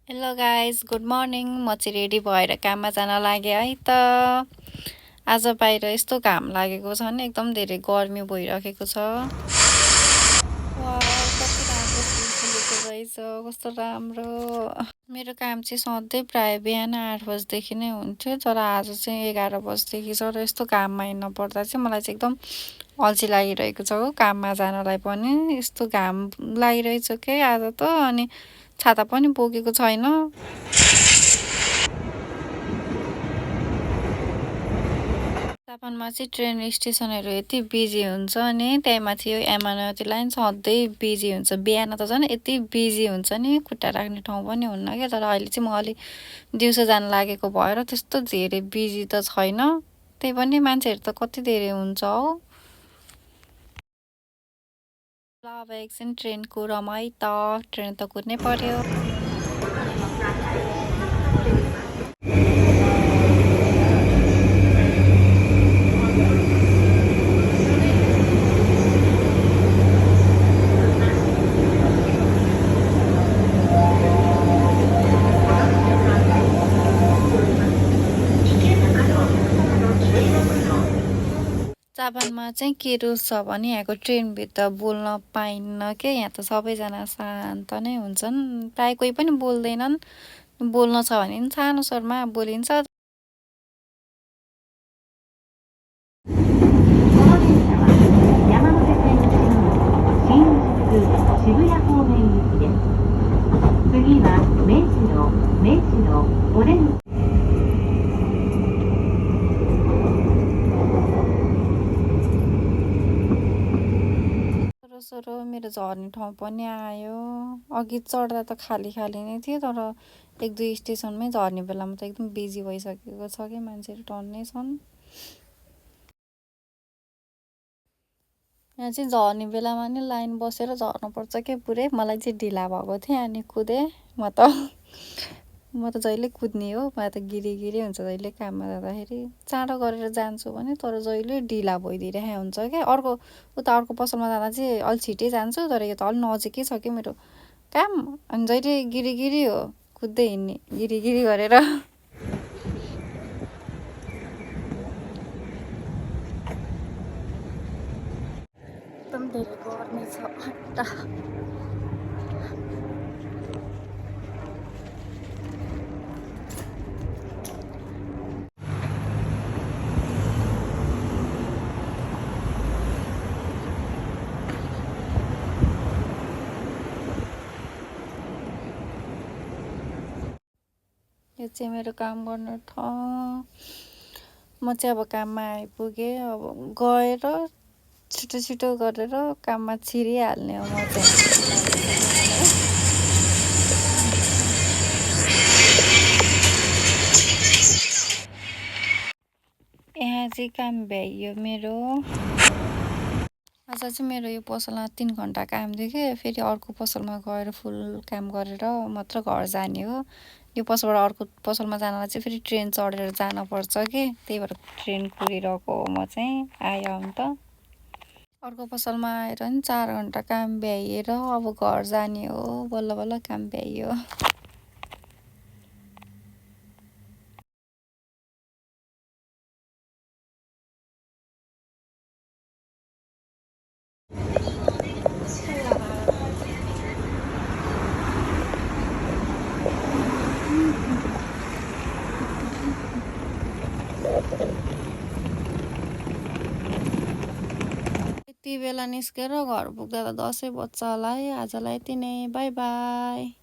Hello guys good morning. म चाहिँ ready भएर काममा जान लागेँ है त। आज बाहिर यस्तो घाम लागेको छ नि, एकदम धेरै गर्मी भइरहेको छ। वाउ, कति राम्रो फुल फुलेको रहेछ, कस्तो राम्रो। मेरो काम चाहिँ सधैँ प्रायः बिहान 8 बजीदेखि नै हुन्थ्यो, तर आज चाहिँ 11 बजीदेखि छ। र यस्तो घाममा हिँड्न पर्दा चाहिँ मलाई चाहिँ एकदम अल्छी लागिरहेको छ हो काममा जानलाई पनि। यस्तो घाम लागिरहेछ के आज त, अनि छाता पनि बोकेको छैन। जापानमा चाहिँ ट्रेन स्टेसनहरू यति बिजी हुन्छ नि, त्यही माथि यो एमानवती लाइन सधैँ बिजी हुन्छ। बिहान त झन् यति बिजी हुन्छ नि, खुट्टा राख्ने ठाउँ पनि हुन्न क्या। तर अहिले चाहिँ म अलि दिउँसो जान लागेको भएर त्यस्तो धेरै बिजी त छैन। त्यही पनि मान्छेहरू त कति धेरै हुन्छ हौ। ल अब एकछिन ट्रेन कुरौँ है त, ट्रेन त कुद्नै पर्यो। जापानमा चाहिँ के रुल्स छ भने यहाँको ट्रेनभित्र बोल्न पाइन्न के। यहाँ त सबैजना शान्त नै हुन्छन्, प्रायः कोही पनि बोल्दैनन्। बोल्न छ भने पनि सानो स्वरमा बोलिन्छ। この電車は山手線新宿新宿行きです。次は明治のオレンジ。सोरो मेरो झर्ने ठाउँ पनि आयो। अघि चढ्दा त खाली खाली नै थियो, तर एक दुई स्टेसनमै झर्ने बेलामा त एकदम बिजी भइसकेको छ कि, मान्छेहरू टन्नै छन्। यहाँ चाहिँ झर्ने बेलामा नि लाइन बसेर झर्नुपर्छ के पुरै। मलाई चाहिँ ढिला भएको थियो, अनि कुदेँ। म त जहिले कुद्ने हो, मलाई त गिरी हुन्छ जहिले काममा जाँदाखेरि। चाँडो गरेर जान्छु भने, तर जहिले ढिला भइदिइरहेको हुन्छ क्या। अर्को पसलमा जाँदा चाहिँ अलि छिटै जान्छु, तर यो त अलि नजिकै छ कि मेरो काम। अनि जहिले गिरी हो, कुद्दै हिँड्ने गिरी गरेर। एकदम धेरै गर्मी छ। यो चाहिँ मेरो काम गर्ने ठाउँ। म चाहिँ अब काममा आइपुगेँ। अब गएर छिटो गरेर काममा छिरिहाल्ने हो म चाहिँ। यहाँ चाहिँ काम भ्याइयो मेरो। आज चाहिँ मेरो यो पसलमा 3 घन्टा काम थियो कि, फेरि अर्को पसलमा गएर फुल काम गरेर मात्र घर जाने हो। यो पसलबाट अर्को पसलमा जानलाई चाहिँ फेरि ट्रेन चढेर जानुपर्छ कि, त्यही भएर ट्रेन कुरिरहेको हो म चाहिँ। आयो अन्त अर्को पसलमा आएर नि 4 घन्टा काम भ्याइएर अब घर जाने हो। बल्ल बल्ल काम भ्याइयो। यति बेला निस्केर घर पुग्दा त 10 बज्छ होला है। आजलाई यति नै, बाई बाई।